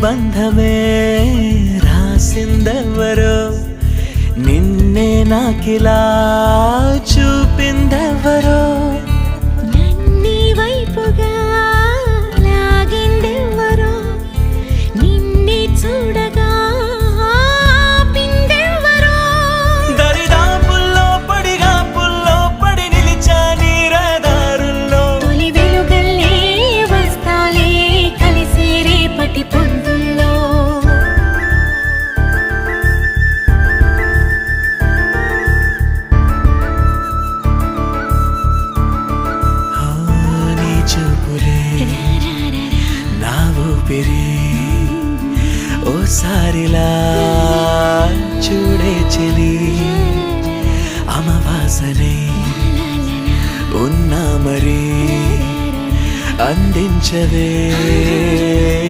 బంధమే రాసిందెవరో నిన్నే నాకిలా చూపిందెవరో నన్నీ వైపుగా లాగిందెవరో నిన్నే చూడగా ఆపిందెవరో దరిదాపుల్లో పడిగా పుల్లో పడి నిలిచా నీ రహదారుల్లో తొలి వెలుగల్లే వస్తాలే కలిసి రేపటి పొద్దుల్లో నీ చూపులే నా ఊపిరి ఓసారిలా చూడే చెలి అమవాసనే ఉన్నా మరి అందించవే